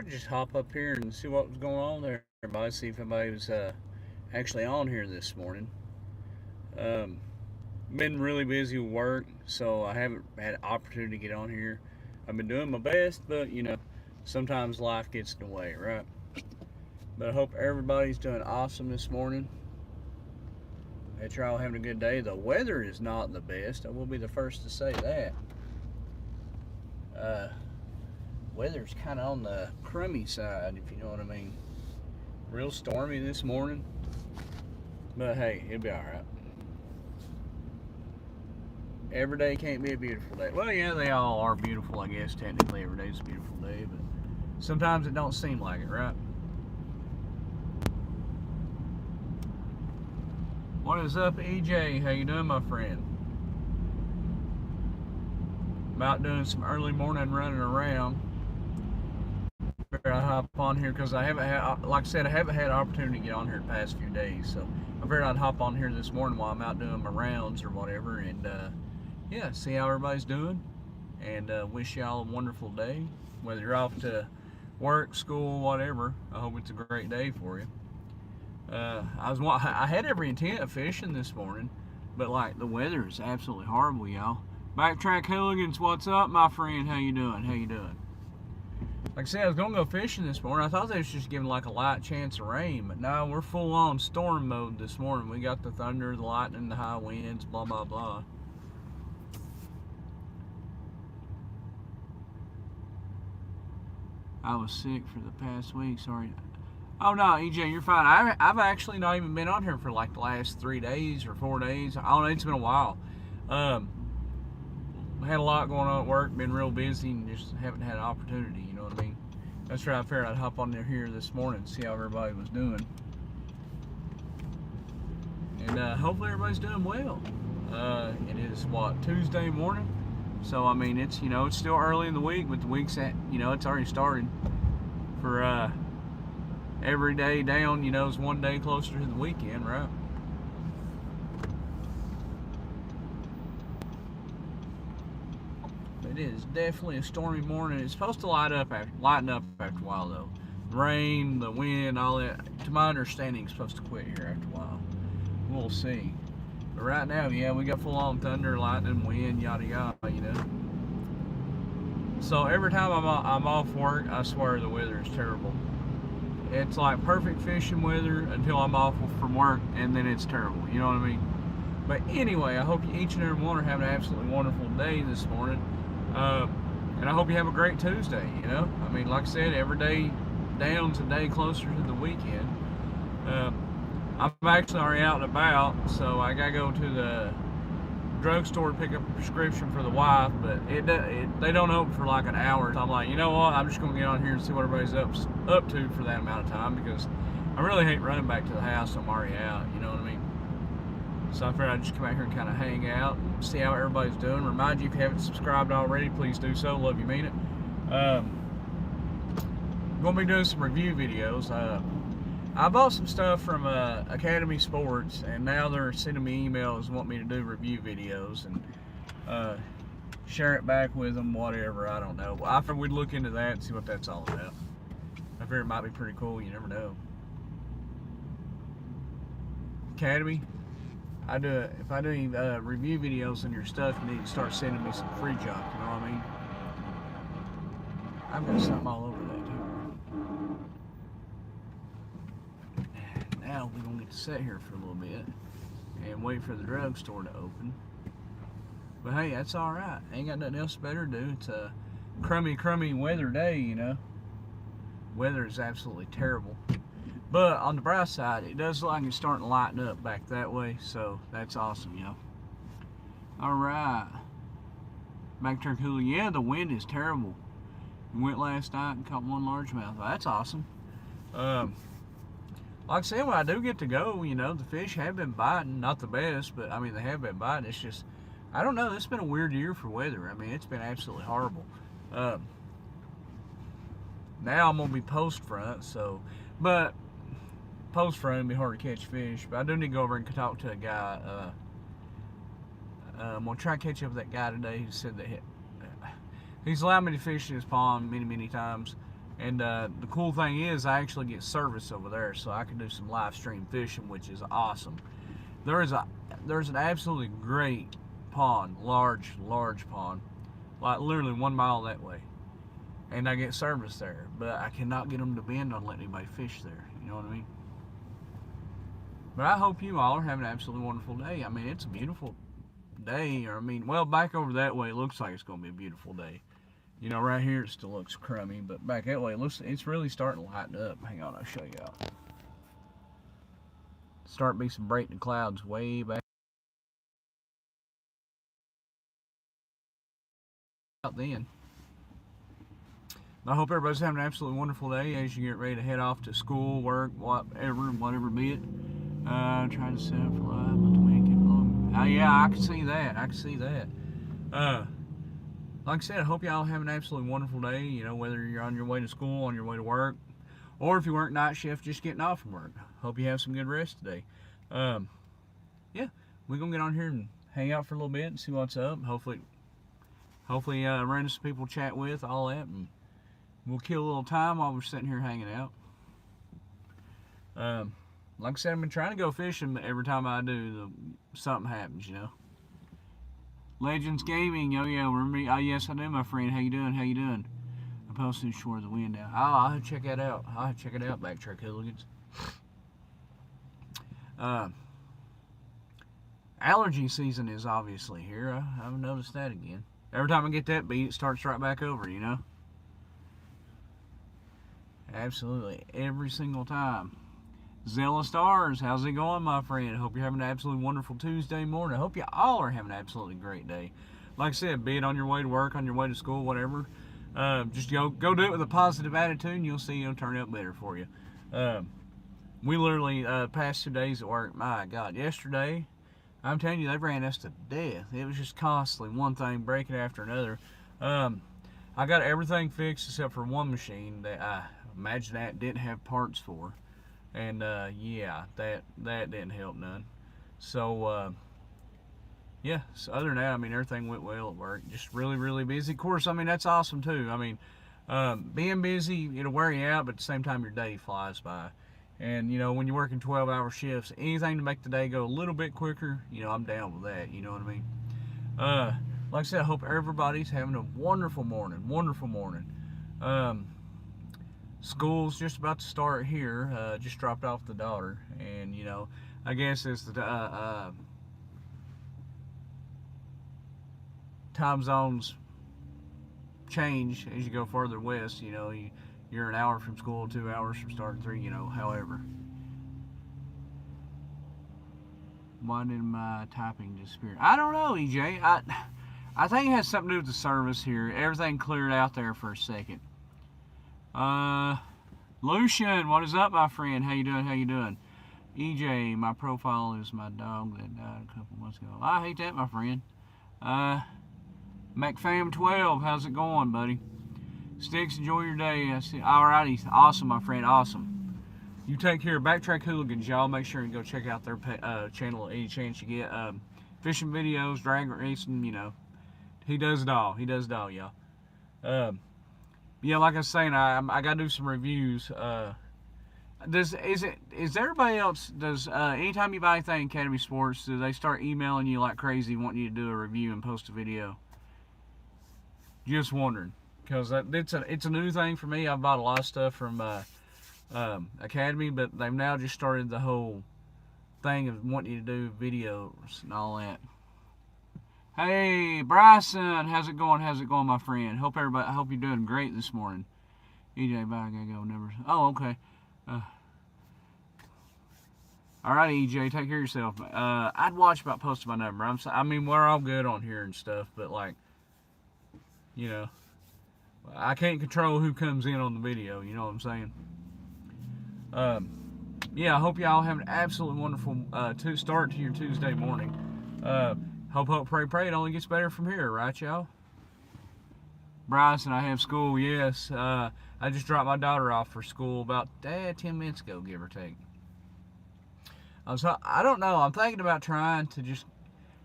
to just hop up here and see what was going on there, everybody. See if anybody was actually on here this morning. Um, been really busy with work, so I haven't had an opportunity to get on here. I've been doing my best, but sometimes life gets in the way, right? But I hope everybody's doing awesome this morning. That you're all having a good day. The weather is not the best. I will be the first to say that. Uh, Weather's kind of on the crummy side, if you know what I mean. Real stormy this morning, but hey, it'll be all right. Every day can't be a beautiful day. Well, yeah, they all are beautiful, I guess. Technically, every day's a beautiful day, but sometimes it don't seem like it, right? What is up, EJ? How you doing, my friend? About doing some early morning running around. I hop on here because I haven't had, like I said, I haven't had an opportunity to get on here the past few days. So I figured I'd hop on here this morning while I'm out doing my rounds or whatever, and yeah, see how everybody's doing, and wish y'all a wonderful day. Whether you're off to work, school, whatever, I hope it's a great day for you. I had every intent of fishing this morning, but like the weather is absolutely horrible, y'all. Backtrack Hooligans, what's up, my friend? How you doing? How you doing? Like I said, I was gonna go fishing this morning. I thought they was just giving like a light chance of rain, but no, we're full on storm mode this morning. We got the thunder, the lightning, the high winds, blah blah blah. I was sick for the past week. Sorry. Oh no, EJ, you're fine. I've actually not even been on here for like the last 3 days or 4 days. I don't know. It's been a while. Um, had a lot going on at work. Been real busy and just haven't had an opportunity. You know what I mean? That's right. I figured I'd hop on here this morning and see how everybody was doing. And hopefully everybody's doing well. It is what, Tuesday morning. So I mean, it's it's still early in the week, but the week's at it's already started. For every day down, is one day closer to the weekend, right? It is definitely a stormy morning. It's supposed to lighten up after a while though. The rain, the wind, all that. To my understanding, it's supposed to quit here after a while. We'll see. But right now, yeah, we got full on thunder, lightning, wind, yada yada. So every time I'm off work, I swear the weather is terrible. It's like perfect fishing weather until I'm off from work, and then it's terrible. You know what I mean? But anyway, I hope each and every one are having an absolutely wonderful day this morning. And I hope you have a great Tuesday, I mean, like I said, every day down's a day closer to the weekend. I'm actually already out and about, so I gotta go to the drugstore to pick up a prescription for the wife, but they don't open for like an hour. So I'm like, you know what? I'm just gonna get on here and see what everybody's up to for that amount of time, because I really hate running back to the house. I'm already out. You know what I mean? So I figured I'd just come out here and kind of hang out, and see how everybody's doing. Remind you, if you haven't subscribed already, please do so. Love you, mean it. Gonna be doing some review videos. I bought some stuff from Academy Sports, and now they're sending me emails and want me to do review videos and share it back with them, whatever. I don't know. I figured we'd look into that and see what that's all about. I figured it might be pretty cool. You never know. Academy, if I do any review videos on your stuff, you need to start sending me some free junk. You know what I mean? I've got something all over that too. Now we're gonna get to sit here for a little bit and wait for the drugstore to open. But hey, that's all right. Ain't got nothing else better to do. It's a crummy weather day. Weather is absolutely terrible. But on the bright side, it does look like it's starting to lighten up back that way, so that's awesome, All right. Backtrack Hula. Yeah, the wind is terrible. We went last night and caught one largemouth. Well, that's awesome. Like I said, when I do get to go, the fish have been biting. Not the best, but I mean, they have been biting. It's just, I don't know. This has been a weird year for weather. I mean, it's been absolutely horrible. Now I'm going to be post front, but post front it'd be hard to catch fish. But I do need to go over and talk to a guy. I'm going to try to catch up with that guy today who said that he's allowed me to fish in his pond many times. And the cool thing is I actually get service over there, so I can do some live stream fishing, which is awesome. There's an absolutely great pond, large pond, like literally 1 mile that way, and I get service there, but I cannot get them to bend on letting anybody fish there. You know what I mean? But I hope you all are having an absolutely wonderful day. I mean, it's a beautiful day. Or I mean, well, back over that way, it looks like it's going to be a beautiful day. You know, right here it still looks crummy, but back that way, it's really starting to lighten up. Hang on, I'll show you out. Start to be some breaking clouds way back out then. I hope everybody's having an absolutely wonderful day as you get ready to head off to school, work, whatever be it. Trying to set up for live, but the wind kept blowing. Yeah, I can see that. I can see that. Like I said, I hope y'all have an absolutely wonderful day. You know, whether you're on your way to school, on your way to work, or if you work night shift, just getting off from work. Hope you have some good rest today. Yeah, we're gonna get on here and hang out for a little bit and see what's up. Hopefully, run into some people to chat with, all that, and we'll kill a little time while we're sitting here hanging out. Like I said, I've been trying to go fishing, but every time I do, something happens, you know. Legends Gaming, oh yeah, remember me? Oh yes, I do, my friend. How you doing? How you doing? I'm posting Shore of the Wind out. Oh, I'll have to check that out. I'll have to check it out, Backtrack Hooligans. Allergy season is obviously here. I've noticed that again. Every time I get that beat, it starts right back over, you know? Absolutely. Every single time. Zella Stars, how's it going, my friend? Hope you're having an absolutely wonderful Tuesday morning. I hope you all are having an absolutely great day. Like I said, be it on your way to work, on your way to school, whatever. Just go do it with a positive attitude, and you'll see it'll turn out better for you. We literally, past 2 days at work, my God, yesterday, I'm telling you, they ran us to death. It was just constantly one thing breaking after another. I got everything fixed except for one machine that I imagine that didn't have parts for. And yeah, that didn't help none. So yeah, so other than that, I mean, everything went well at work. Just really busy. Of course, I mean, that's awesome too. I mean, being busy, it'll wear you out, but at the same time, your day flies by. And you know, when you're working 12-hour shifts, anything to make the day go a little bit quicker, you know, I'm down with that. You know what I mean? Like I said, I hope everybody's having a wonderful morning. School's just about to start here. Just dropped off the daughter, and you know, I guess as the time zones change as you go further west, you know, you're an hour from school, 2 hours from starting 3, you know, however. Why did my typing disappear? I don't know, EJ. I think it has something to do with the service here. Everything cleared out there for a second. Lucian, what is up, my friend? How you doing? EJ, my profile is my dog that died a couple months ago. I hate that, my friend. MacFam12, how's it going, buddy? Sticks, enjoy your day. I see. Alrighty, awesome, my friend, awesome. You take care of Backtrack Hooligans, y'all. Make sure and go check out their channel any chance you get. Fishing videos, drag racing, you know. He does it all, y'all. Yeah, like I was saying, I gotta do some reviews. Is everybody else, anytime you buy anything Academy Sports, do they start emailing you like crazy wanting you to do a review and post a video? Just wondering, because it's a new thing for me. I've bought a lot of stuff from Academy, but they've now just started the whole thing of wanting you to do videos and all that. Hey, Bryson, how's it going, my friend? I hope you're doing great this morning. EJ, bye, I gotta go. Never. Oh, okay. All right, EJ, take care of yourself. I'd watch about posting my number. I mean, we're all good on here and stuff, but like, you know, I can't control who comes in on the video. You know what I'm saying? Yeah, I hope y'all have an absolutely wonderful start to your Tuesday morning. Hope, pray, it only gets better from here, right, y'all? Bryson, I have school, yes. I just dropped my daughter off for school about 10 minutes ago, give or take. I don't know, I'm thinking about trying to just,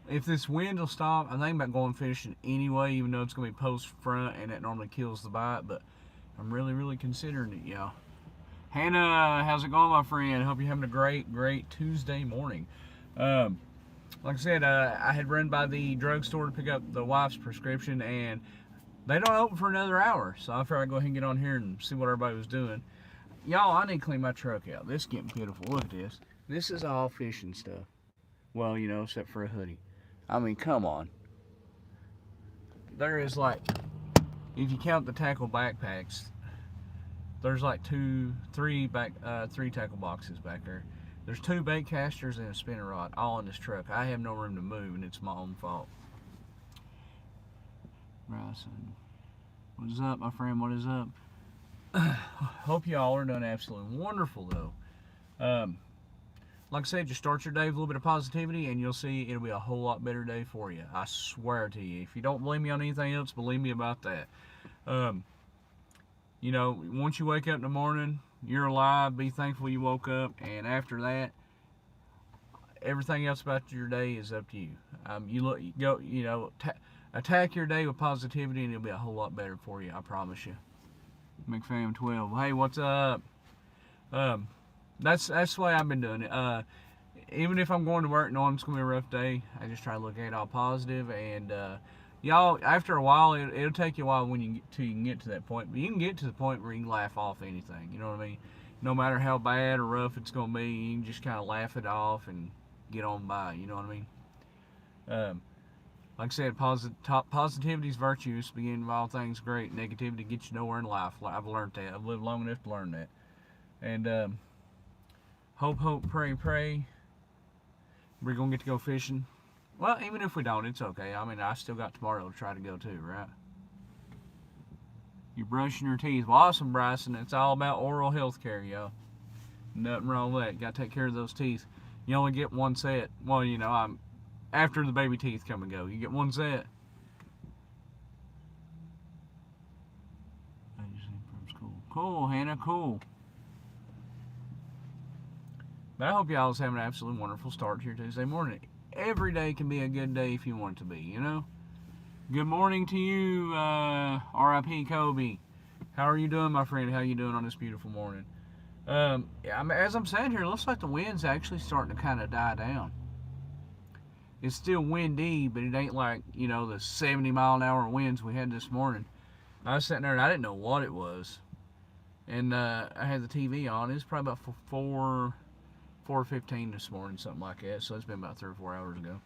if this wind will stop, I'm thinking about going fishing anyway, even though it's going to be post front and it normally kills the bite, but I'm really considering it, y'all. Hannah, how's it going, my friend? Hope you're having a great Tuesday morning. Um, like I said, I had run by the drugstore to pick up the wife's prescription, and they don't open for another hour. So I figured I'd go ahead and get on here and see what everybody was doing. Y'all, I need to clean my truck out. This is getting pitiful. Look at this. This is all fishing stuff. Well, except for a hoodie. I mean, come on. There is like, if you count the tackle backpacks, there's like three tackle boxes back there. There's 2 bait casters and a spinning rod, all in this truck. I have no room to move, and it's my own fault. Bryson, what is up, my friend? What is up? Hope y'all are doing absolutely wonderful, though. Like I said, just start your day with a little bit of positivity, and you'll see it'll be a whole lot better day for you. I swear to you. If you don't believe me on anything else, believe me about that. Once you wake up in the morning, you're alive. Be thankful you woke up, and after that, everything else about your day is up to you. Attack your day with positivity, and it'll be a whole lot better for you. I promise you. McFam12, hey, what's up? That's the way I've been doing it. Even if I'm going to work knowing it's gonna be a rough day, I just try to look at it all positive. And y'all, after a while, it'll take you a while you can get to that point. But you can get to the point where you can laugh off anything. You know what I mean? No matter how bad or rough it's gonna be, you can just kind of laugh it off and get on by. You know what I mean? Like I said, positivity is virtuous. Beginning of all things great. Negativity gets you nowhere in life. I've learned that. I've lived long enough to learn that. And hope, pray. We're going to get to go fishing. Well, even if we don't, it's okay. I mean, I still got tomorrow to try to go too, right? You're brushing your teeth. Well, awesome, Bryson. It's all about oral health care, y'all. Nothing wrong with that. You got to take care of those teeth. You only get one set. Well, I'm after the baby teeth come and go. You get one set. Cool, Hannah, cool. But I hope y'all is having an absolutely wonderful start here Tuesday morning. Every day can be a good day if you want it to be, Good morning to you, R.I.P. Kobe. How are you doing, my friend? How are you doing on this beautiful morning? As I'm saying here, it looks like the wind's actually starting to kind of die down. It's still windy, but it ain't like, the 70-mile-an-hour winds we had this morning. I was sitting there and I didn't know what it was. And I had the TV on. It's probably about 4:15 this morning, something like that. So it's been about 3 or 4 hours ago.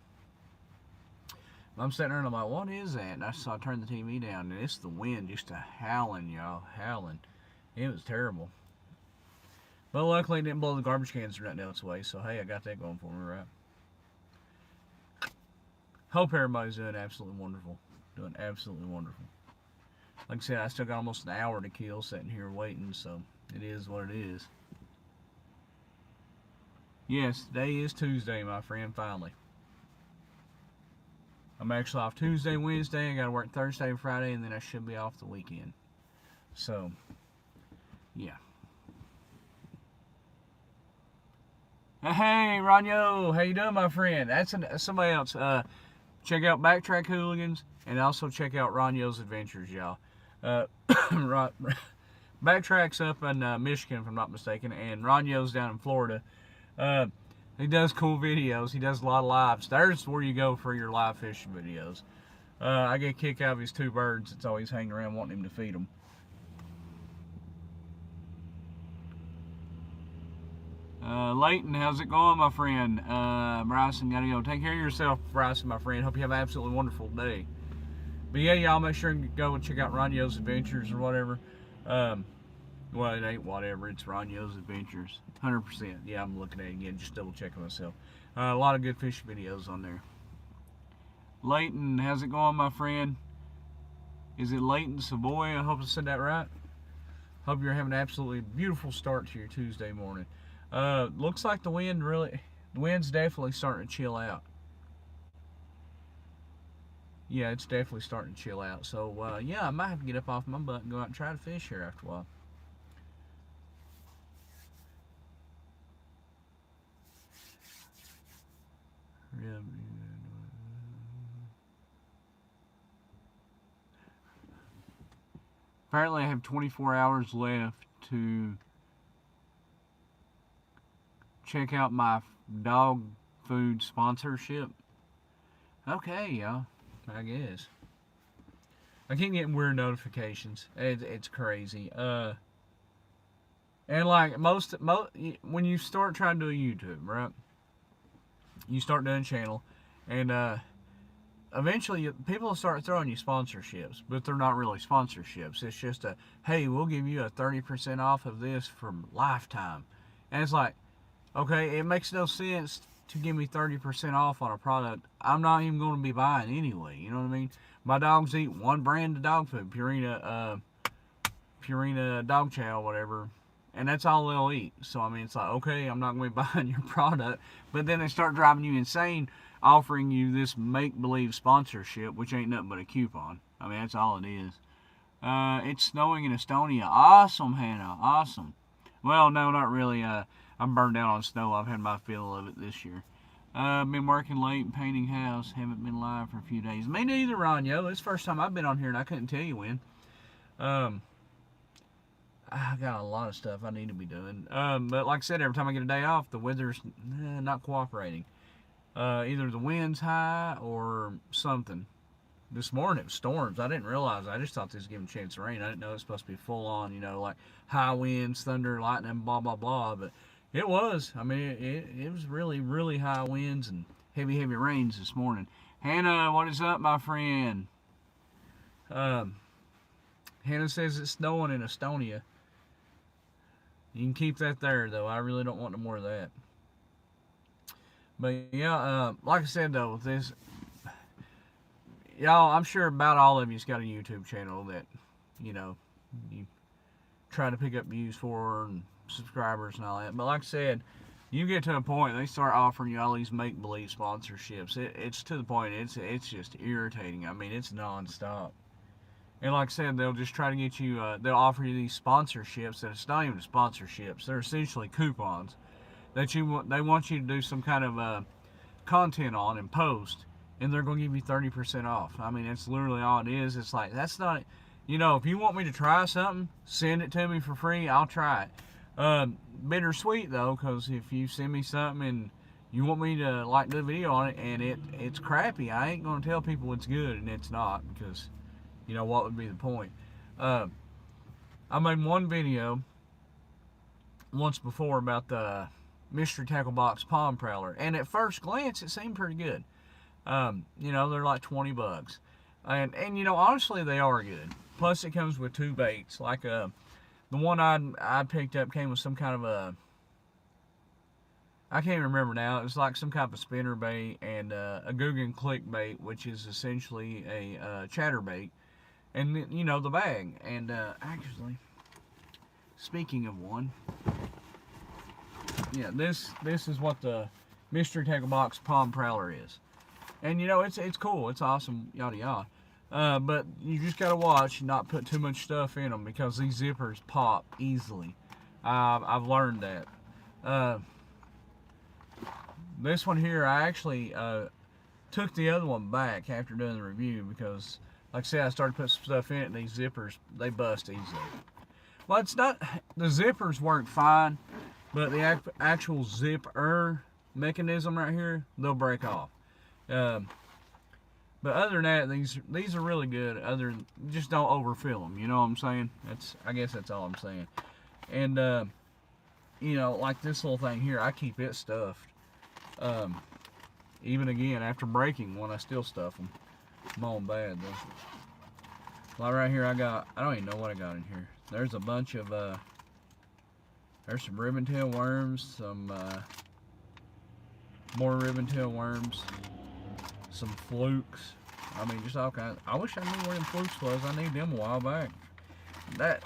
I'm sitting there and I'm like, what is that? And I turned the TV down, and it's the wind just howling, y'all, howling. It was terrible. But luckily it didn't blow the garbage cans or nothing else away. So hey, I got that going for me, right? Hope everybody's doing absolutely wonderful. Doing absolutely wonderful. Like I said, I still got almost an hour to kill sitting here waiting, so it is what it is. Yes, today is Tuesday, my friend, finally. I'm actually off Tuesday, Wednesday. I got to work Thursday and Friday, and then I should be off the weekend. So, yeah. Hey, Ronyo, how you doing, my friend? That's somebody else. Check out Backtrack Hooligans, and also check out Ronyo's Adventures, y'all. Backtrack's up in Michigan, if I'm not mistaken, and Ronyo's down in Florida. He does cool videos. He does a lot of lives. There's where you go for your live fishing videos. I get a kick out of his 2 birds that's always hanging around wanting him to feed them. Leighton, how's it going, my friend? Bryson, gotta go. Take care of yourself, Bryson, my friend. Hope you have an absolutely wonderful day. But yeah, y'all make sure and go and check out Ronyo's Adventures or whatever. Well, it ain't whatever. It's Ronyo's Adventures. 100%. Yeah, I'm looking at it again. Just double checking myself. A lot of good fishing videos on there. Leighton, how's it going, my friend? Is it Leighton Savoy? I hope I said that right. Hope you're having an absolutely beautiful start to your Tuesday morning. Looks like the wind's definitely starting to chill out. Yeah, it's definitely starting to chill out. So, yeah, I might have to get up off my butt and go out and try to fish here after a while. Apparently I have 24 hours left to check out my dog food sponsorship. Okay, y'all. I guess. I keep getting weird notifications. It's crazy. And like most, when you start trying to do YouTube, right? You start doing a channel, and eventually people start throwing you sponsorships, but they're not really sponsorships. It's just a, hey, we'll give you a 30% off of this for lifetime. And it's like, okay, it makes no sense to give me 30% off on a product I'm not even going to be buying anyway. You know what I mean? My dogs eat one brand of dog food, Purina dog chow, whatever, and that's all they'll eat. So I mean, it's like, okay, I'm not going to be buying your product, but then they start driving you insane, offering you this make-believe sponsorship, which ain't nothing but a coupon. I mean, that's all it is. It's snowing in Estonia. Awesome, Hannah. Awesome. Well, no, not really. I'm burned out on snow. I've had my fill of it this year. Been working late and painting house. Haven't been live for a few days. Me neither, Ronyo. It's the first time I've been on here and I couldn't tell you when. I got a lot of stuff I need to be doing. But like I said, every time I get a day off, the weather's not cooperating. Either the wind's high or something. This morning it was storms. I didn't realize. I just thought this was giving a chance of rain. I didn't know it was supposed to be full on, you know, like high winds, thunder, lightning, blah, blah, blah. But it was. I mean, it was really, really high winds and heavy, heavy rains this morning. Hannah, what is up, my friend? Hannah says it's snowing in Estonia. You can keep that there, though. I really don't want no more of that. But yeah, like I said, though, with this, y'all, I'm sure about all of you's got a YouTube channel that, you know, you try to pick up views for and subscribers and all that. But like I said, you get to a point they start offering you all these make-believe sponsorships. It's to the point it's just irritating. I mean, it's non-stop. And like I said, they'll just try to get you, they'll offer you these sponsorships that it's not even sponsorships. They're essentially coupons that they want you to do some kind of content on and post, and they're going to give you 30% off. I mean, that's literally all it is. It's like, that's not, you know, if you want me to try something, send it to me for free, I'll try it. Bittersweet, though, because if you send me something and you want me to, like, do a video on it and it's crappy, I ain't going to tell people it's good, and it's not, because, you know, what would be the point? I made one video once before about the Mystery Tackle Box Palm Prowler, and at first glance, it seemed pretty good. You know, they're like 20 bucks. And you know, honestly, they are good. Plus, it comes with 2 baits. Like, the one I picked up came with some kind of a, I can't remember now. It was like some kind of a spinner bait and a Googan click bait, which is essentially a chatterbait. And, you know, the bag. And actually, speaking of one, yeah, this is what the Mystery Tackle Box Palm Prowler is. And, you know, it's cool. It's awesome, yada yada. But you just got to watch and not put too much stuff in them, because these zippers pop easily. I've learned that. This one here, I actually took the other one back after doing the review, because, like I said, I started putting some stuff in it, and these zippers, they bust easily. Well, it's not, the zippers work fine, but the actual zipper mechanism right here, they'll break off. But other than that, these are really good. Just don't overfill them. You know what I'm saying? I guess that's all I'm saying. And you know, like this little thing here, I keep it stuffed. Even again after breaking one, I still stuff them. I'm all bad though. Like right here, I don't even know what I got in here. There's a bunch of there's some ribbon-tail worms, some more ribbon-tail worms, some flukes. I mean, just all kinds. I wish I knew where them flukes was. I need them a while back.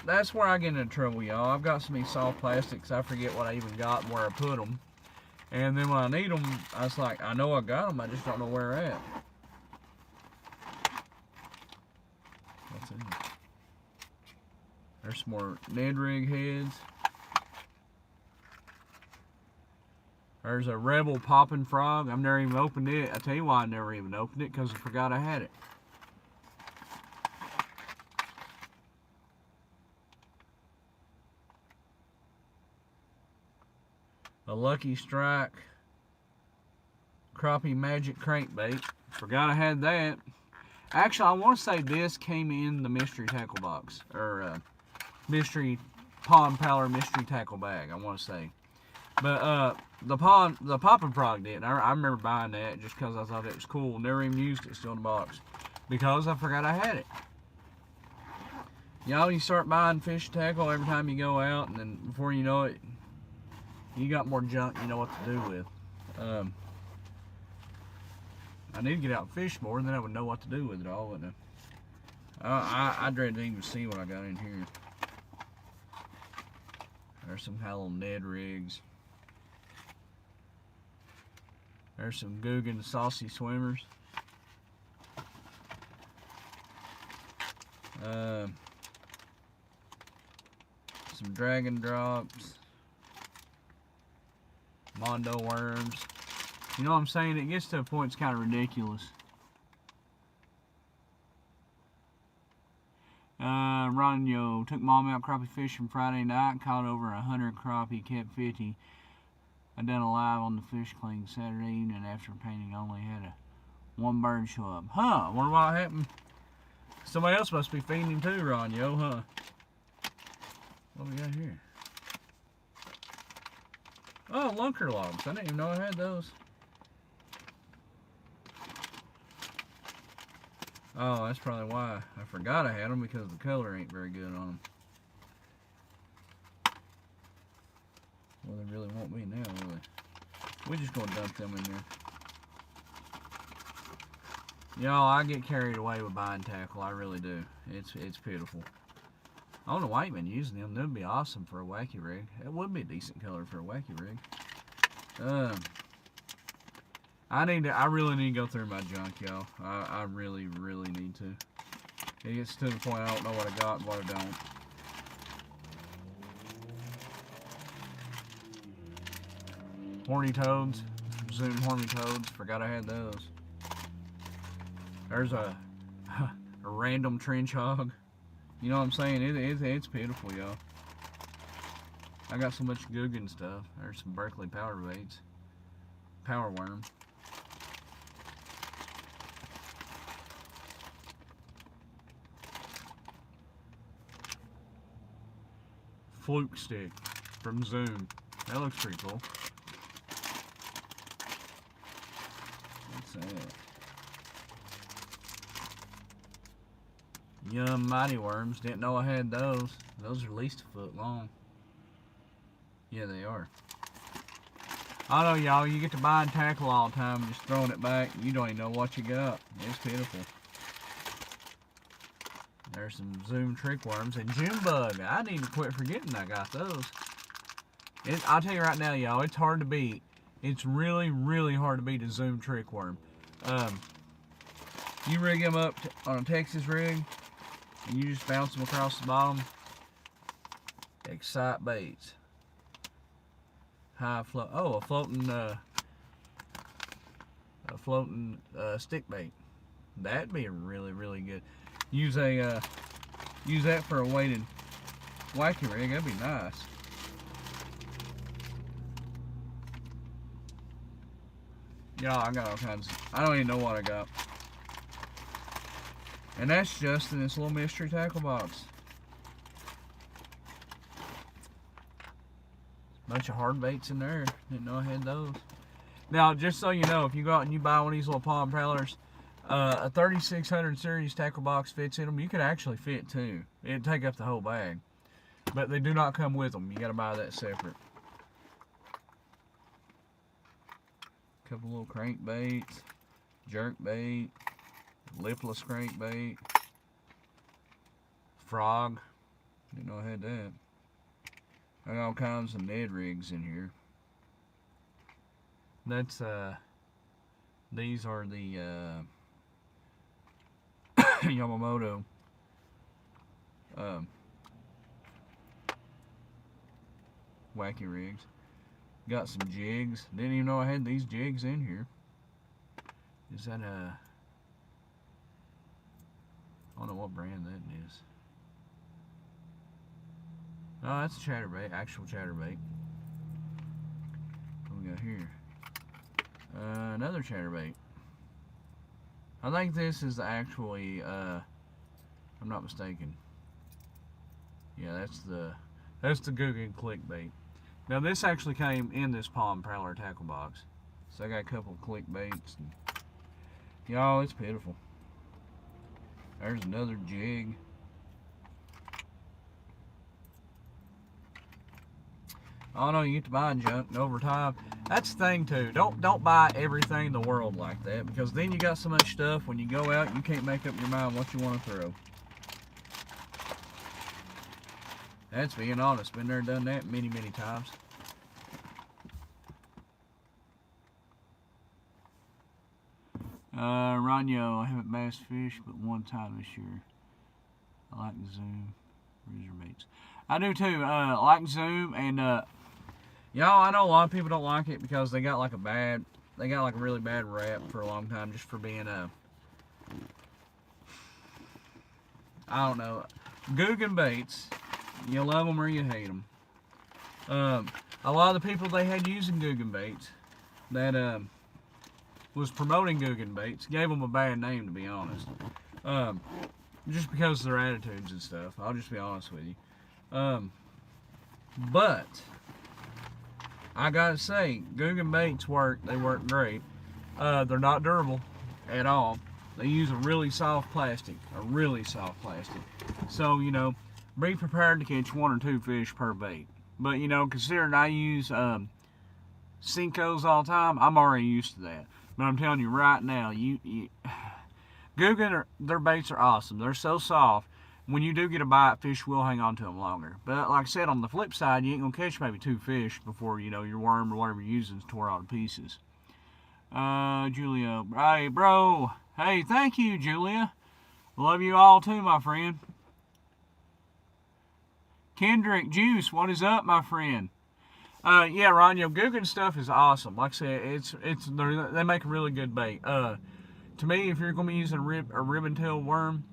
That's where I get into trouble, y'all. I've got some of these soft plastics. I forget what I even got and where I put them. And then when I need them, I was like, I know I got them. I just don't know where they're at. What's in here? There's some more Ned Rig heads. There's a Rebel Popping Frog. I've never even opened it. I tell you why I never even opened it, because I forgot I had it. a Lucky Strike crappie magic crankbait. Forgot I had that. Actually, I want to say this came in the mystery tackle box, or mystery Pond Prowler mystery tackle bag, I want to say. But the Poppin' Frog did. I remember buying that just because I thought it was cool. Never even used it, still in the box, because I forgot I had it. Y'all, you start buying fish tackle every time you go out, and then before you know it, you got more junk you know what to do with. I need to get out and fish more, and then I would know what to do with it all. But I dread to even see what I got in here. There's some kind of little Ned rigs. There's some Googan Saucy Swimmers. Some Dragon Drops. Mondo Worms. You know what I'm saying? It gets to a point it's kind of ridiculous. Ronyo took mom out crappie fishing Friday night, caught over 100 crappie, kept 50. I done a live on the Fish Clean Saturday evening after painting, only had one bird show up. Huh, wonder what happened. Somebody else must be feeding him too, Ronyo, huh? What we got here? Oh, lunker logs. I didn't even know I had those. Oh, that's probably why I forgot I had them, because the color ain't very good on them. Well, they really won't be now, will they? We're just gonna dump them in there. Y'all, I get carried away with buying tackle. I really do. It's pitiful. I don't know why you've been using them. That'd be awesome for a wacky rig. It would be a decent color for a wacky rig. I really need to go through my junk, y'all. I really need to. It gets to the point I don't know what I got and what I don't. Horny toads, Zoom horny toads. Forgot I had those. There's a random trench hog. You know what I'm saying? It's pitiful, y'all. I got so much Googan stuff. There's some Berkley power baits. Power worm. Fluke stick from Zoom. That looks pretty cool. What's that? Yum Mighty Worms. Didn't know I had those. Those are at least a foot long. Yeah, they are. I know, y'all. You get to buying tackle all the time and just throwing it back. You don't even know what you got. It's pitiful. There's some Zoom trick worms and June bug. I need to quit forgetting I got those. I'll tell you right now, y'all, it's hard to beat. It's really hard to beat a Zoom trick worm. You rig them up on a Texas rig, and you just bounce them across the bottom. Excite baits. High float. Oh, a floating stick bait. That'd be really good. Use that for a weighted wacky rig. That'd be nice. Yeah, I got all kinds. I don't even know what I got. And that's just in this little mystery tackle box. Bunch of hard baits in there. Didn't know I had those. Now, just so you know, if you go out and you buy one of these little Pond Prowlers, a 3600 series tackle box fits in them. You could actually fit two. It'd take up the whole bag. But they do not come with them. You got to buy that separate. Couple little crankbaits, jerk bait, lipless crankbait, frog. Didn't know I had that. I got all kinds of Ned rigs in here. That's these are the Yamamoto wacky rigs. Got some jigs. Didn't even know I had these jigs in here. Is that a... I don't know what brand that is. Oh, that's a chatterbait. Actual chatterbait. we got here? Another chatterbait. I think this is actually, I'm not mistaken. Yeah, that's the Googan clickbait. Now this actually came in this Palm Prowler tackle box. So I got a couple of clickbaits. Y'all, it's pitiful. There's another jig. Oh no, you get to buy junk over time. That's the thing too. Don't buy everything in the world like that, because then you got so much stuff when you go out you can't make up your mind what you want to throw. That's being honest. Been there, done that many times. Ronyo, I haven't bass fished but one time this year. I like Zoom razorbaits. I do too. Like Zoom, and y'all, I know a lot of people don't like it because they got like a really bad rap for a long time just for being I don't know, Googan baits. You love them or you hate them. A lot of the people they had using Googan baits that was promoting Googan baits gave them a bad name, to be honest. Just because of their attitudes and stuff. I'll just be honest with you. But I gotta say, Googan baits work. They work great. They're not durable at all. They use a really soft plastic. So, you know, be prepared to catch 1 or 2 fish per bait. But, you know, considering I use Senkos all the time, I'm already used to that. But I'm telling you right now, Googan, their baits are awesome. They're so soft. When you do get a bite, fish will hang on to them longer. But like I said, on the flip side, you ain't gonna catch maybe 2 fish before, you know, your worm or whatever you're using is tore all to pieces. Julia, hey bro, hey, thank you, Julia. Love you all too, my friend. Kendrick Juice, what is up, my friend? Yeah, Ron, you know, Googan stuff is awesome. Like I said, they make a really good bait. To me, if you're gonna be using a ribbon tail worm,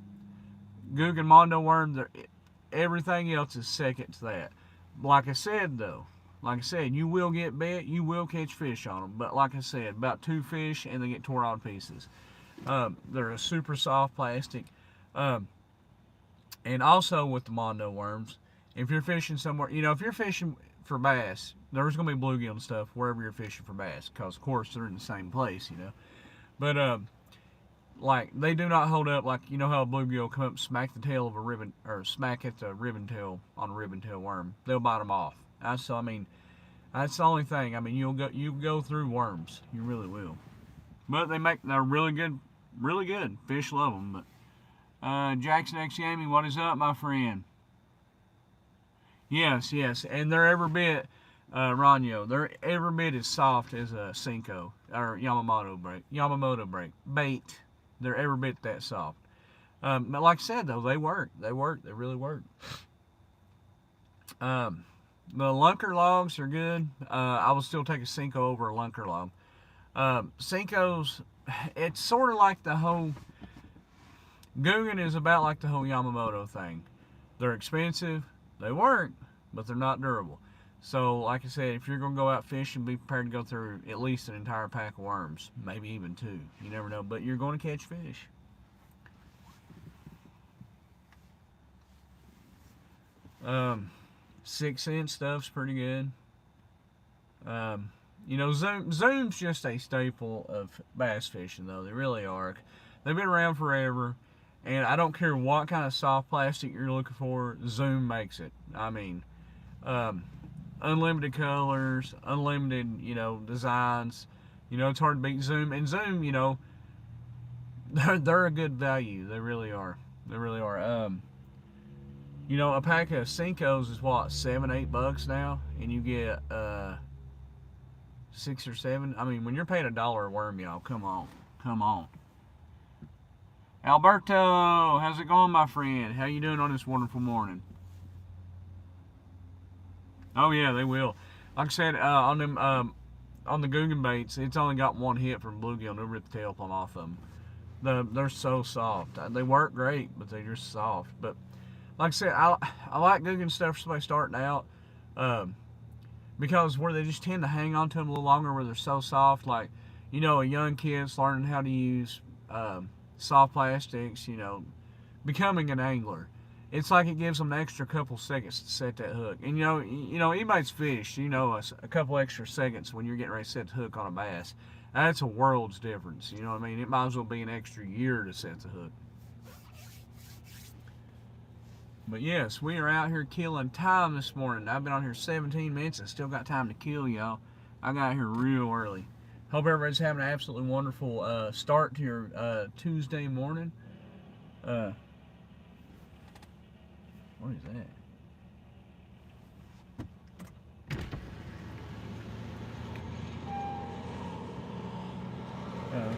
Googan Mondo worm, everything else is second to that. Like I said, though, you will get bit, you will catch fish on them. But like I said, about 2 fish and they get tore all to pieces. They're a super soft plastic. And also with the Mondo worms, if you're fishing somewhere, you know, if you're fishing for bass, there's going to be bluegill and stuff wherever you're fishing for bass, because of course they're in the same place, you know. But like, they do not hold up like, you know how a bluegill will come up and smack the tail of a ribbon, or smack at the ribbon tail on a ribbon tail worm. They'll bite them off. So I mean, that's the only thing. I mean, you go through worms, you really will. But they're really good fish love them. But Jackson X Yami, what is up, my friend? Yes, and they're every bit, Ranyo, they're every bit as soft as a Senko or Yamamoto bait. They're every bit that soft. But like I said, though, they work. They really work. The Lunker logs are good. I will still take a Senko over a Lunker log. Senkos, it's sort of like the whole, Googan is about like the whole Yamamoto thing. They're expensive. They work, but they're not durable. So, like I said, if you're going to go out fishing, be prepared to go through at least an entire pack of worms. Maybe even 2. You never know. But you're going to catch fish. 6 cent stuff's pretty good. You know, Zoom's just a staple of bass fishing, though. They really are. They've been around forever. And I don't care what kind of soft plastic you're looking for, Zoom makes it. I mean, unlimited colors, unlimited, you know, designs. You know, it's hard to beat Zoom. And Zoom, you know, they're a good value. They really are. They really are. You know, a pack of Senkos is what, $7-8 now, and you get 6 or 7. I mean, when you're paying $1 a worm, y'all, come on. Alberto, how's it going, my friend? How you doing on this wonderful morning? Oh yeah, they will. Like I said, on the Googan baits, it's only got 1 hit from bluegill, and they'll rip the tail plumb off of them. They're so soft. They work great, but they're just soft. But like I said, I like Googan stuff for somebody starting out. because where they just tend to hang on to them a little longer, where they're so soft. Like, you know, a young kid's learning how to use soft plastics, you know, becoming an angler. It's like it gives them an extra couple seconds to set that hook. And you know, anybody's fished, you know, a couple extra seconds when you're getting ready to set the hook on a bass. That's a world's difference. You know what I mean? It might as well be an extra year to set the hook. But yes, we are out here killing time this morning. I've been on here 17 minutes and still got time to kill, y'all. I got here real early. Hope everybody's having an absolutely wonderful start to your Tuesday morning. What is that? Okay.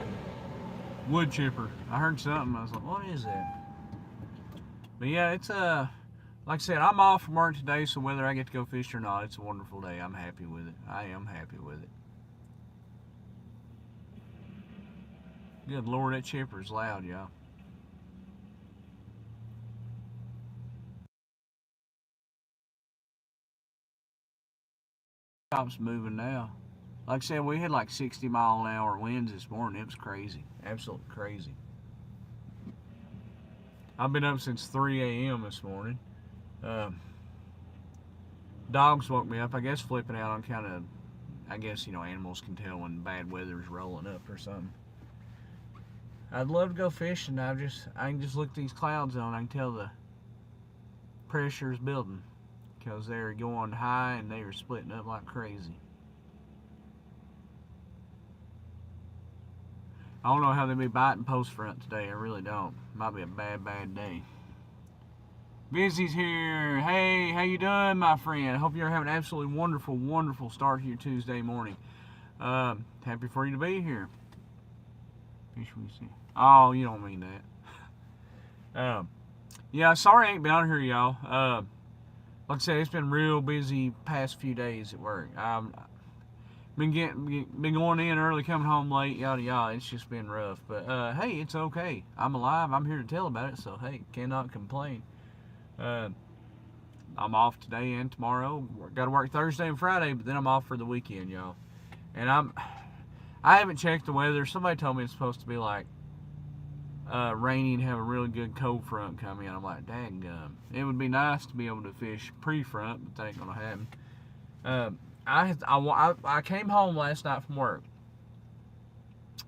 Wood chipper. I heard something. I was like, what is that? But yeah, it's like I said, I'm off from work today, so whether I get to go fish or not, it's a wonderful day. I'm happy with it. I am happy with it. Good Lord, that chipper's loud, y'all. Stops moving now. Like I said, we had like 60-mile-an-hour winds this morning. It was crazy. Absolutely crazy. I've been up since 3 a.m. this morning. Dogs woke me up. I guess flipping out on kind of, I guess, you know, animals can tell when bad weather is rolling up or something. I'd love to go fishing. I can just look at these clouds on. I can tell the pressure is building because they're going high and they are splitting up like crazy. I don't know how they be biting post front today. I really don't. Might be a bad day. Busy's here. Hey, how you doing, my friend? I hope you're having an absolutely wonderful start to your Tuesday morning. Happy for you to be here. Fish we see. Oh, you don't mean that. Yeah, sorry I ain't been out here, y'all. Like I said, it's been real busy past few days at work. Been going in early, coming home late, yada yada. It's just been rough, but hey, it's okay. I'm alive. I'm here to tell about it. So hey, cannot complain. I'm off today and tomorrow. Got to work Thursday and Friday, but then I'm off for the weekend, y'all. And I haven't checked the weather. Somebody told me it's supposed to be like rainy and have a really good cold front come in. I'm like, dang, it would be nice to be able to fish pre-front, but that ain't gonna happen. I came home last night from work,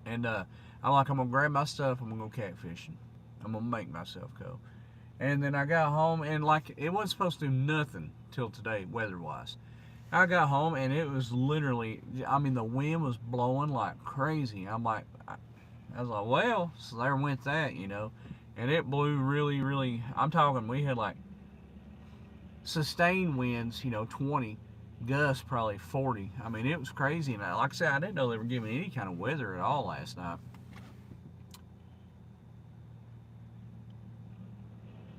and I'm gonna grab my stuff. I'm gonna go catfishing. I'm gonna make myself go. And then I got home, and like it wasn't supposed to do nothing till today, weather-wise. I got home, and it was literally, I mean, the wind was blowing like crazy. I was like, well, so there went that, you know. And it blew really, I'm talking, we had like sustained winds, you know, 20, gusts probably 40. I mean, it was crazy. And like I said, I didn't know they were giving any kind of weather at all last night.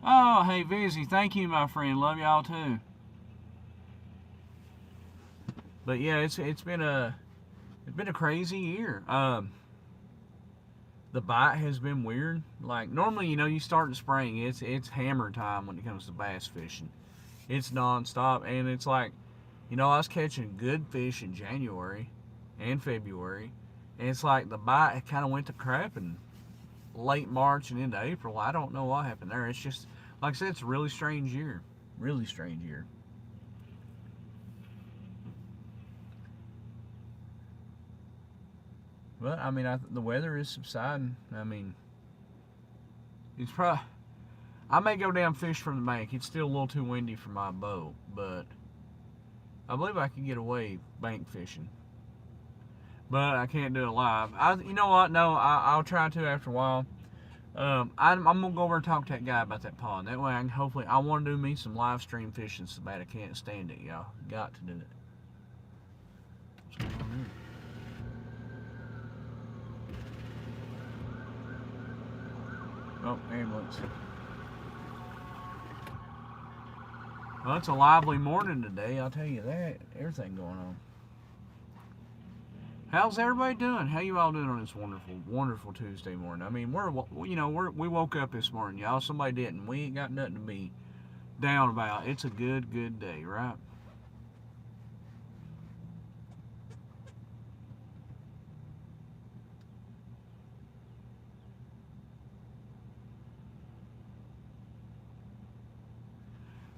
Oh, hey, Vizzy, thank you, my friend. Love y'all too. But yeah, it's been a crazy year. The bite has been weird. Like normally, you know, you start in spring, it's hammer time when it comes to bass fishing. It's nonstop, and it's like, you know, I was catching good fish in January and February, and it's like the bite kind of went to crap in late March and into April. I don't know what happened there. It's just, like I said, it's a really strange year. Really strange year. But, I mean, the weather is subsiding. I mean, it's probably, I may go down fish from the bank. It's still a little too windy for my boat, but I believe I can get away bank fishing. But I can't do it live. You know what? No, I'll try to after a while. I'm gonna go over and talk to that guy about that pond. That way, I want to do me some live stream fishing so bad I can't stand it, y'all. Got to do it. What's going on here? Oh, ambulance. Well, it's a lively morning today, I'll tell you that. Everything going on. How's everybody doing? How you all doing on this wonderful Tuesday morning? I mean, we woke up this morning, y'all. Somebody didn't. We ain't got nothing to be down about. It's a good day, right?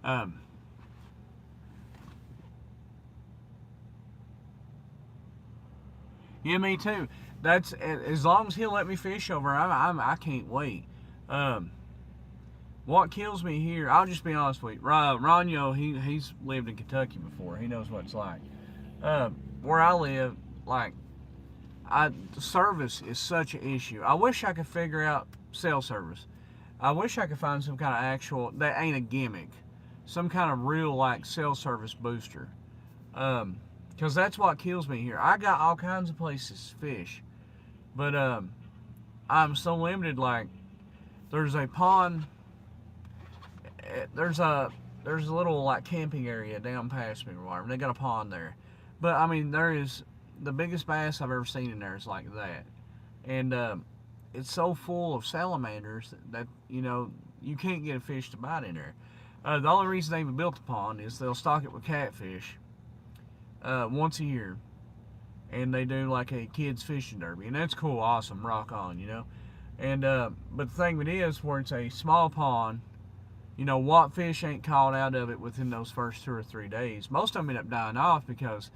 Um, yeah, me too. That's as long as he'll let me fish over. I can't wait. Um, what kills me here? I'll just be honest with you. Ronyo, he's lived in Kentucky before. He knows what it's like. Where I live, like the service is such an issue. I wish I could figure out cell service. I wish I could find some kind of actual that ain't a gimmick, some kind of real like cell service booster. Because that's what kills me here. I got all kinds of places to fish, but I'm so limited. Like there's a pond, there's a little like camping area down past me or whatever. They got a pond there, but I mean there is the biggest bass I've ever seen in there is like that, and it's so full of salamanders that you know you can't get a fish to bite in there. The only reason they even built the pond is they'll stock it with catfish once a year, and they do like a kids fishing derby, and that's cool, awesome, rock on, you know. And but the thing with it is, where it's a small pond, you know what fish ain't caught out of it within those first 2 or 3 days. Most of them end up dying off because,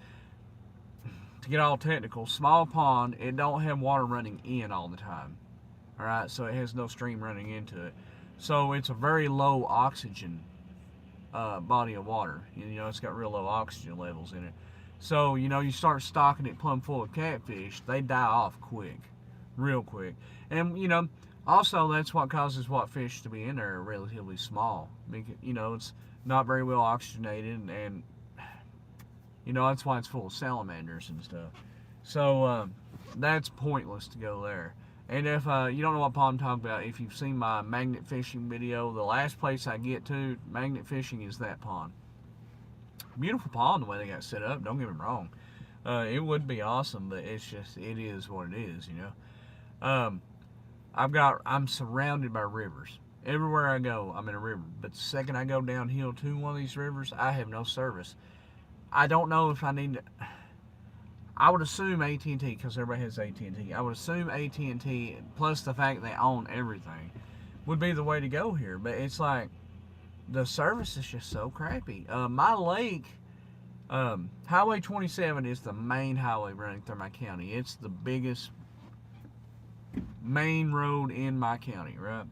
to get all technical, small pond, it don't have water running in all the time. All right, so it has no stream running into it, so it's a very low oxygen body of water. You know, it's got real low oxygen levels in it. So, you know, you start stocking it plumb full of catfish, they die off quick, real quick. And, you know, also that's what causes what fish to be in there are relatively small. Because, you know, it's not very well oxygenated, and, you know, that's why it's full of salamanders and stuff. So, that's pointless to go there. And if you don't know what pond I'm talking about, if you've seen my magnet fishing video, the last place I get to magnet fishing is that pond. Beautiful pond the way they got set up, don't get me wrong. It would be awesome, but it's just, it is what it is, you know. I'm surrounded by rivers. Everywhere I go, I'm in a river. But the second I go downhill to one of these rivers, I have no service. I don't know if I need to... I would assume AT&T, because everybody has AT&T. I would assume AT&T, plus the fact they own everything, would be the way to go here. But it's like, the service is just so crappy. My lake, Highway 27 is the main highway running through my county. It's the biggest main road in my county, right?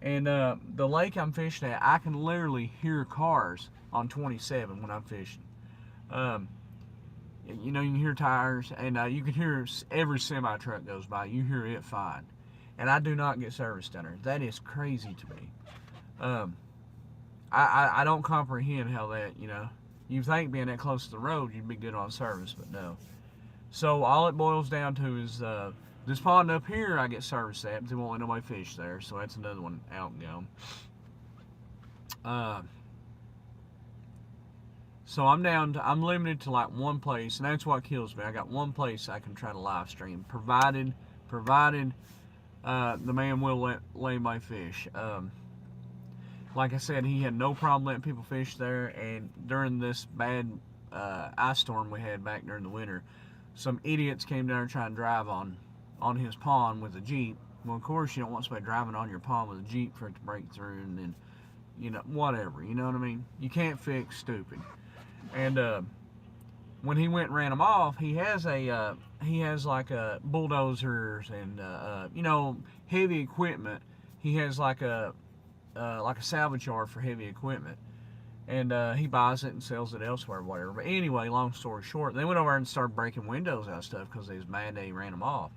And the lake I'm fishing at, I can literally hear cars on 27 when I'm fishing. You know, you can hear tires, and you can hear every semi truck goes by. You hear it fine, and I do not get service down there. That is crazy to me. I don't comprehend how that, you know, you think being that close to the road you'd be good on service, but no. So all it boils down to is this pond up here I get service at, but they won't let nobody fish there, so that's another one out and gone. So I'm limited to like one place, and that's what kills me. I got one place I can try to live stream, provided the man will let my fish. Like I said, he had no problem letting people fish there, and during this bad ice storm we had back during the winter, some idiots came down and tried to drive on his pond with a Jeep. Well, of course, you don't want somebody driving on your pond with a Jeep for it to break through, and then, you know, whatever, you know what I mean? You can't fix stupid. And when he went and ran them off, he has like bulldozers and you know, heavy equipment. He has like a salvage yard for heavy equipment, and he buys it and sells it elsewhere or whatever. But anyway, long story short, they went over and started breaking windows out of stuff because they was mad they ran them off,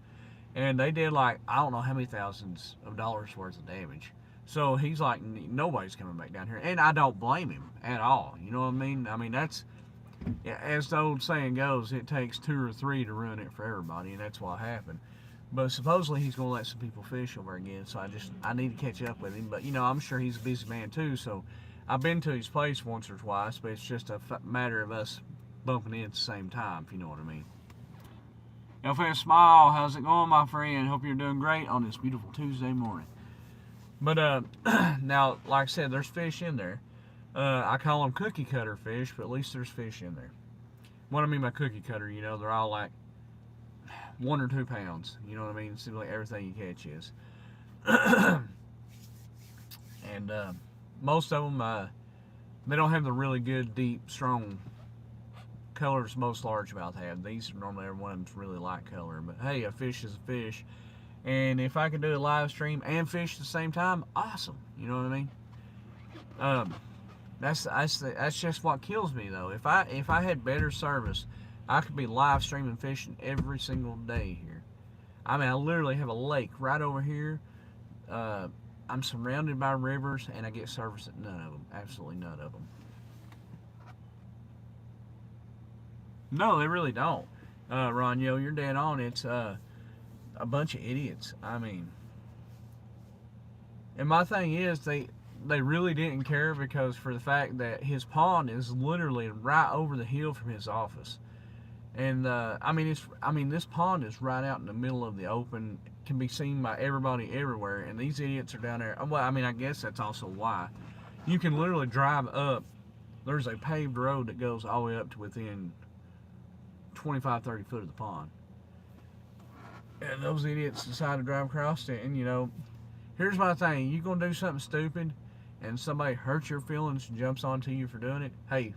and they did like I don't know how many thousands of dollars worth of damage. So he's like, nobody's coming back down here, and I don't blame him at all. You know what I mean? I mean, that's, as the old saying goes, it takes 2 or 3 to ruin it for everybody, and that's what happened. But supposedly he's going to let some people fish over again, so I need to catch up with him. But, you know, I'm sure he's a busy man too, so I've been to his place once or twice, but it's just a matter of us bumping in at the same time, if you know what I mean. LFS Smile, how's it going, my friend? Hope you're doing great on this beautiful Tuesday morning. But now, like I said, there's fish in there. I call them cookie cutter fish, but at least there's fish in there. What I mean by cookie cutter, you know, they're all like 1 or 2 pounds. You know what I mean? It seems like everything you catch is. And most of them, They don't have the really good, deep, strong colors most largemouth have. These are normally every one of them's really light color. But hey, a fish is a fish. And if I could do a live stream and fish at the same time, awesome. You know what I mean? That's just what kills me though. If I had better service, I could be live streaming fishing every single day here. I mean, I literally have a lake right over here. I'm surrounded by rivers, and I get service at none of them. Absolutely none of them. No, they really don't. Ron, you're dead on. It's a bunch of idiots. I mean, and my thing is, they really didn't care because for the fact that his pond is literally right over the hill from his office. And I mean, this pond is right out in the middle of the open, can be seen by everybody everywhere. And these idiots are down there. Well, I mean, I guess that's also why you can literally drive up. There's a paved road that goes all the way up to within 25, 30 foot of the pond. And those idiots decide to drive across it. And you know, here's my thing: you gonna do something stupid, and somebody hurts your feelings and jumps onto you for doing it. Hey,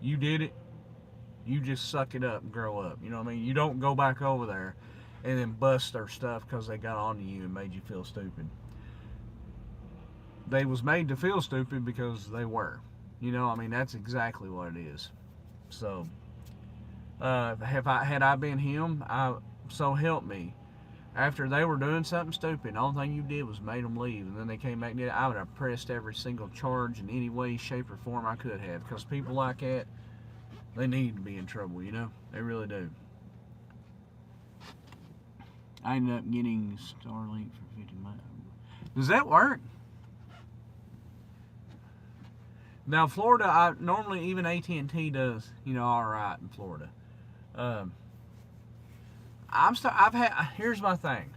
you did it. You just suck it up and grow up. You know what I mean? You don't go back over there and then bust their stuff because they got onto you and made you feel stupid. They was made to feel stupid because they were. You know, I mean, that's exactly what it is. So, had I been him, so help me. After they were doing something stupid, the only thing you did was made them leave, and then they came back and did it. I would have pressed every single charge in any way, shape, or form I could have, because people like that, they need to be in trouble, you know? They really do. I ended up getting Starlink for 50 miles. Does that work? Now, Florida, normally even AT&T does, you know, all right in Florida. Here's my thing.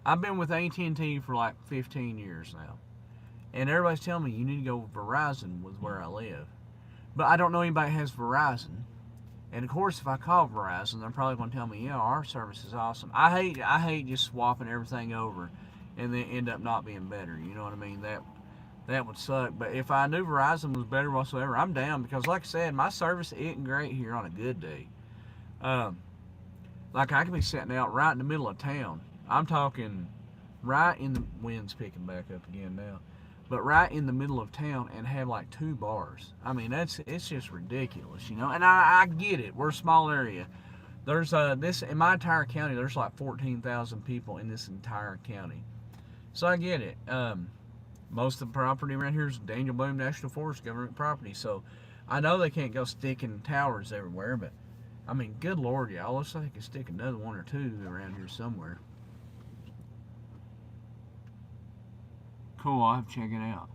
I've been with AT&T for like 15 years now. And everybody's telling me you need to go with Verizon with where I live. But I don't know anybody that has Verizon. And of course, if I call Verizon, they're probably going to tell me, yeah, our service is awesome. I hate just swapping everything over and then end up not being better. You know what I mean? That would suck. But if I knew Verizon was better whatsoever, I'm down because, like I said, my service isn't great here on a good day. Like I could be sitting out right in the middle of town. I'm talking right in the wind's picking back up again now. But right in the middle of town and have like 2 bars. I mean, it's just ridiculous, you know. And I get it. We're a small area. There's this in my entire county. There's like 14,000 people in this entire county, so I get it. Most of the property around here is Daniel Boone National Forest government property, so I know they can't go sticking towers everywhere. But I mean, good Lord, y'all, looks like they can stick another 1 or 2 around here somewhere. Cool, I'll have to check it out.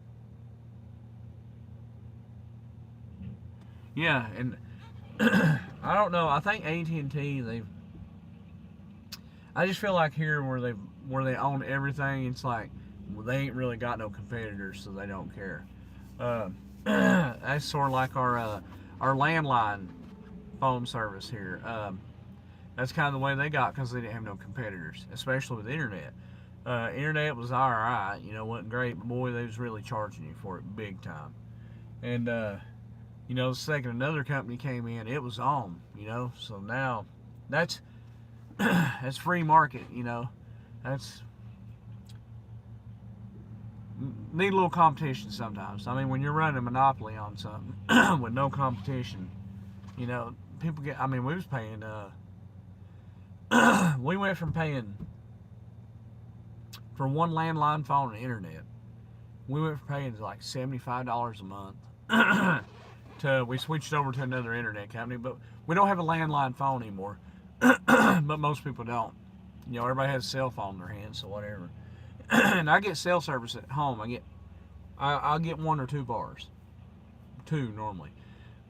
Yeah, and I don't know. I think AT&T, I just feel like here where they own everything, it's like they ain't really got no competitors, so they don't care. That's sort of like our landline phone service here. That's kind of the way they got because they didn't have no competitors, especially with the internet. Internet was alright, you know, wasn't great, but boy, they was really charging you for it big time. And, you know, the second another company came in, it was on, you know, so now that's free market, you know, need a little competition sometimes. I mean, when you're running a monopoly on something with no competition, you know, people get, I mean, we was paying, we went from paying for one landline phone and internet, we went from paying like $75 a month to we switched over to another internet company, but we don't have a landline phone anymore. But most people don't. You know, everybody has a cell phone in their hands, so whatever. And I get cell service at home. I'll get 1 or 2 bars, 2 normally.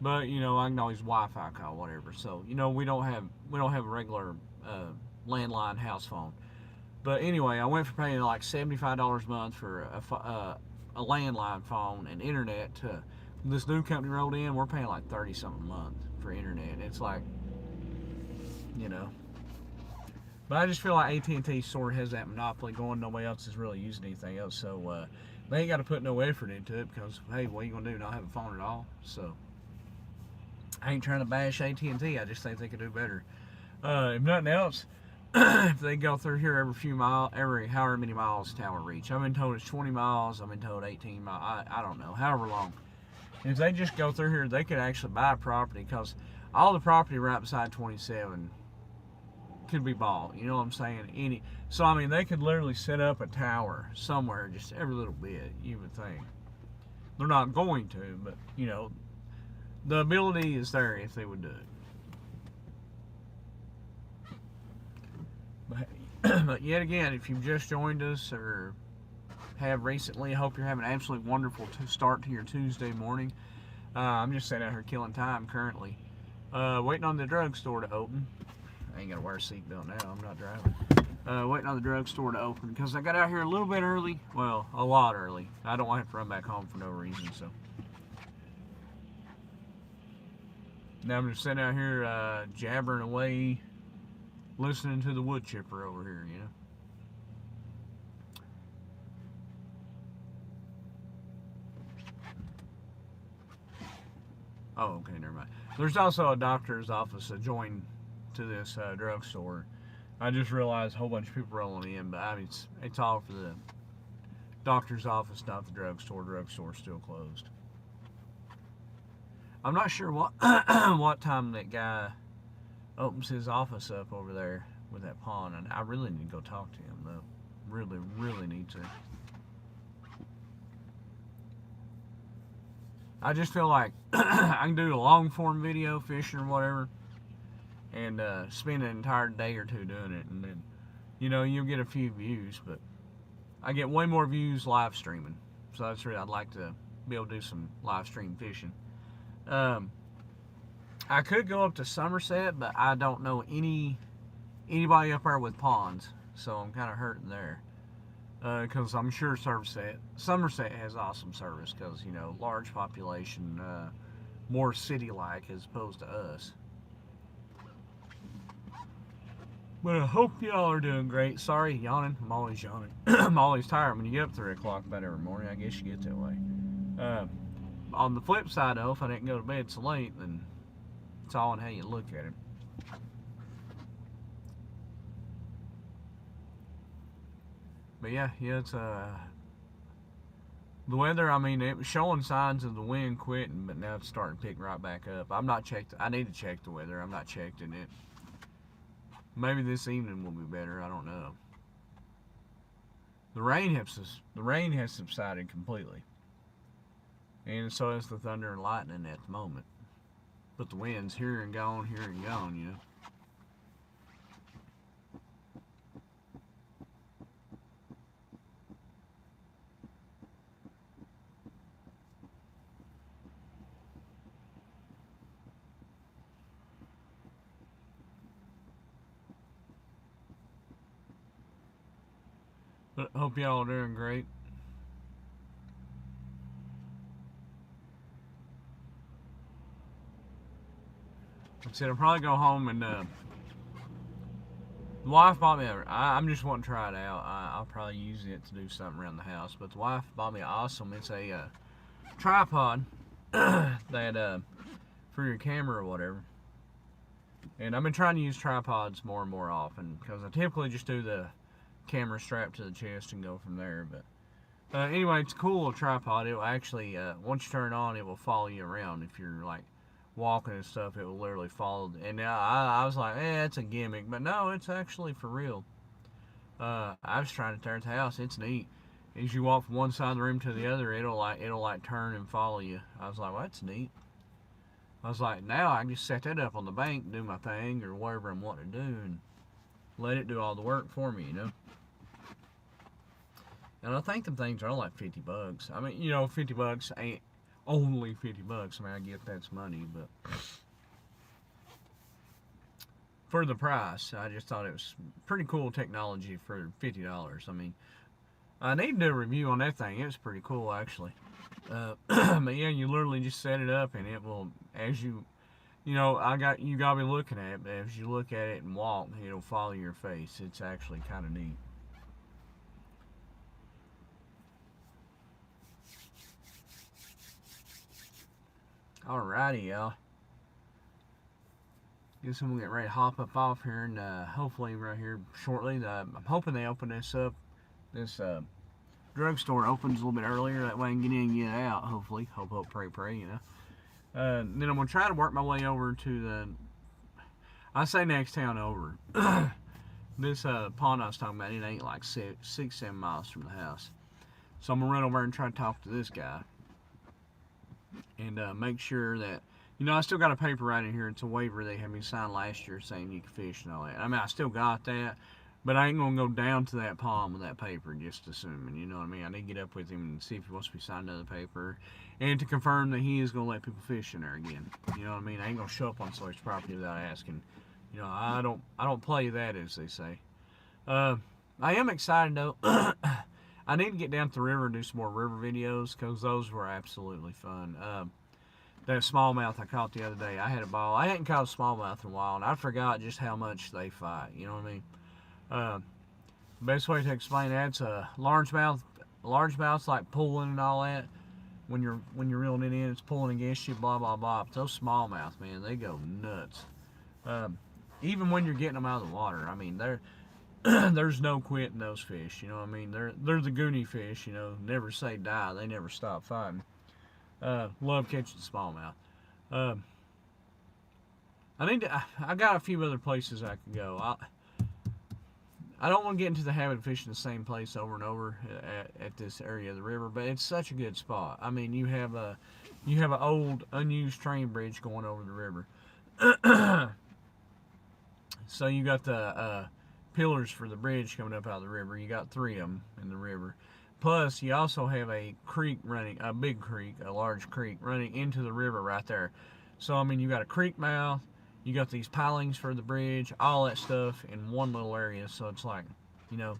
But you know, I can always Wi-Fi call, whatever. So you know, we don't have a regular landline house phone. But anyway, I went from paying like $75 a month for a landline phone and internet to this new company rolled in. We're paying like 30 something a month for internet. It's like, you know. But I just feel like AT&T sort of has that monopoly going. Nobody else is really using anything else. So they ain't got to put no effort into it because, hey, what are you going to do? Not have a phone at all? So, I ain't trying to bash AT&T. I just think they could do better. If nothing else, if they go through here every however many miles tower reach. I've been told it's 20 miles. I've been told 18 miles. I don't know. However long. If they just go through here, they could actually buy property because all the property right beside 27 could be bought. You know what I'm saying? So, I mean, they could literally set up a tower somewhere just every little bit, you would think. They're not going to, but, you know, the ability is there if they would do it. But yet again, if you've just joined us or have recently, I hope you're having an absolutely wonderful start to your Tuesday morning. I'm just sitting out here killing time currently. Waiting on the drugstore to open. I ain't got to wear a seatbelt now. I'm not driving. Waiting on the drugstore to open because I got out here a little bit early. Well, a lot early. I don't want to have to run back home for no reason. So now I'm just sitting out here jabbering away, listening to the wood chipper over here, you know. Oh, okay, never mind. There's also a doctor's office adjoined to this drugstore. I just realized a whole bunch of people rolling in, but I mean, it's all for the doctor's office, not the drugstore. Drugstore's still closed. I'm not sure what what time that guy opens his office up over there with that pond, and I really need to go talk to him though. Really, really need to. I just feel like I can do a long form video, fishing or whatever, and spend an entire day or two doing it, and then, you know, you'll get a few views, but I get way more views live streaming. So that's really, I'd like to be able to do some live stream fishing. I could go up to Somerset, but I don't know anybody up there with ponds, so I'm kind of hurting there. Because I'm sure Somerset has awesome service because, you know, large population, more city-like as opposed to us. But I hope y'all are doing great. Sorry, yawning. I'm always yawning. I'm always tired when you get up 3 o'clock about every morning. I guess you get that way. On the flip side, though, if I didn't go to bed so late, then it's all in how you look at it. But yeah, it's the weather. I mean, it was showing signs of the wind quitting, but now it's starting to pick right back up. I'm not checked. I need to check the weather. I'm not checked in it. Maybe this evening will be better. I don't know. The rain has subsided completely, and so has the thunder and lightning at the moment. But the wind's here and gone, you know. But hope y'all are doing great. Like I said, I'll probably go home and the wife bought me I'm just wanting to try it out. I'll probably use it to do something around the house. But the wife bought me it's a tripod that for your camera or whatever. And I've been trying to use tripods more and more often because I typically just do the camera strapped to the chest and go from there. But anyway, it's a cool little tripod. It will actually, once you turn it on, it will follow you around. If you're like walking and stuff, it will literally follow. And now I was like, it's a gimmick, but no, it's actually for real. I was trying to turn the house. It's neat. As you walk from one side of the room to the other, it'll like turn and follow you. I was like, well, that's neat. I was like, now I can just set that up on the bank, do my thing or whatever I'm wanting to do, and let it do all the work for me, you know. And I think them things are like $50. I mean, you know, $50 ain't only $50. I mean, I get that's money, but for the price, I just thought it was pretty cool technology for $50. I mean, I need to do a review on that thing. It was pretty cool, actually. But yeah, you literally just set it up, and it will, as you know, you gotta be looking at it. But as you look at it and walk, it'll follow your face. It's actually kind of neat. Alrighty, y'all. Guess I'm gonna get ready to hop up off here, and hopefully right here shortly. I'm hoping they open this up. This drugstore opens a little bit earlier. That way I can get in and get out. Hopefully, hope, pray, pray. You know. Then I'm gonna try to work my way over to the. I say next town over. This pond I was talking about, it ain't like 6-7 miles from the house. So I'm gonna run over and try to talk to this guy and make sure that, you know, I still got a paper right in here. It's a waiver they had me sign last year saying you can fish and all that. I mean, I still got that, but I ain't gonna go down to that pond with that paper just assuming, you know what I mean? I need to get up with him and see if he wants to be signed another paper and to confirm that he is gonna let people fish in there again. You know what I mean? I ain't gonna show up on somebody's property without asking. You know, I don't play that, as they say. I am excited though. I need to get down to the river and do some more river videos because those were absolutely fun. That smallmouth I caught the other day, I had a ball. I hadn't caught a smallmouth in a while, and I forgot just how much they fight. You know what I mean? Best way to explain that's a largemouth. Largemouth's like pulling and all that. When you're reeling it in, it's pulling against you. Blah blah blah. But those smallmouth, man, they go nuts. Even when you're getting them out of the water, I mean, there's no quitting those fish. You know what I mean? They're the goonie fish. You know, never say die. They never stop fighting. Love catching smallmouth. I got a few other places I can go. I don't want to get into the habit of fishing the same place over and over at this area of the river, but it's such a good spot. I mean, you have an old unused train bridge going over the river. So you got the pillars for the bridge coming up out of the river. You got 3 of them in the river. Plus, you also have a creek running, a big creek, a large creek running into the river right there. So, I mean, you got a creek mouth, you got these pilings for the bridge, all that stuff in one little area. So it's like, you know,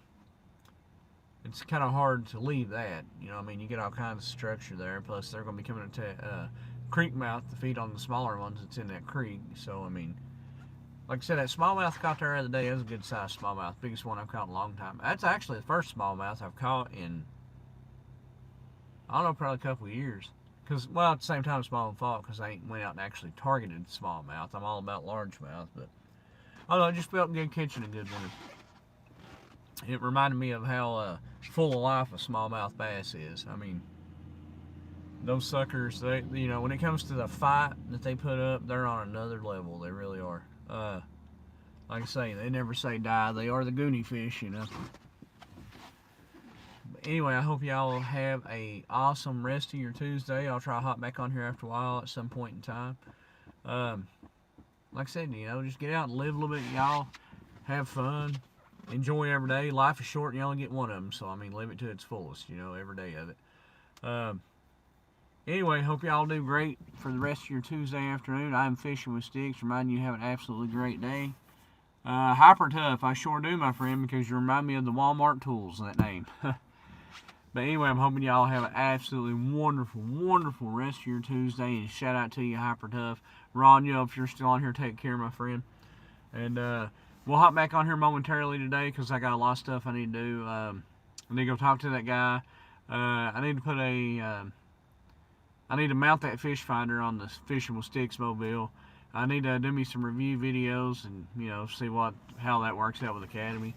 it's kind of hard to leave that. You know what I mean? You get all kinds of structure there. Plus, they're going to be coming to creek mouth to feed on the smaller ones that's in that creek. So, I mean, like I said, that smallmouth I caught there the other day, that was a good sized smallmouth. Biggest one I've caught in a long time. That's actually the first smallmouth I've caught in, I don't know, probably a couple of years. Because, well, at the same time, smallmouth fought because I ain't went out and actually targeted smallmouth. I'm all about largemouth, but I don't know, it just felt good catching a good one. It reminded me of how full of life a smallmouth bass is. I mean, those suckers, they, you know, when it comes to the fight that they put up, they're on another level. They really are. Like I say, they never say die. They are the goonie fish, you know. But anyway, I hope y'all have a awesome rest of your Tuesday. I'll try to hop back on here after a while at some point in time. Like I said, you know, just get out and live a little bit, y'all. Have fun. Enjoy every day. Life is short and you only get one of them. So, I mean, live it to its fullest, you know, every day of it. Anyway, hope y'all do great for the rest of your Tuesday afternoon. I'm Fishing with Sticks, reminding you to have an absolutely great day. Hyper Tough, I sure do, my friend, because you remind me of the Walmart tools, that name. But anyway, I'm hoping y'all have an absolutely wonderful, wonderful rest of your Tuesday. And shout out to you, Hyper Tough. Ron, if you're still on here, take care, my friend. And we'll hop back on here momentarily today because I got a lot of stuff I need to do. I need to go talk to that guy. I need to put I need to mount that fish finder on the Fishing with Sticks mobile. I need to do me some review videos and, you know, see how that works out with Academy.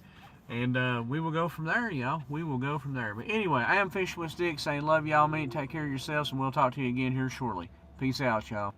And we will go from there, y'all. We will go from there. But anyway, I am Fishing with Sticks saying love y'all, mate. Take care of yourselves, and we'll talk to you again here shortly. Peace out, y'all.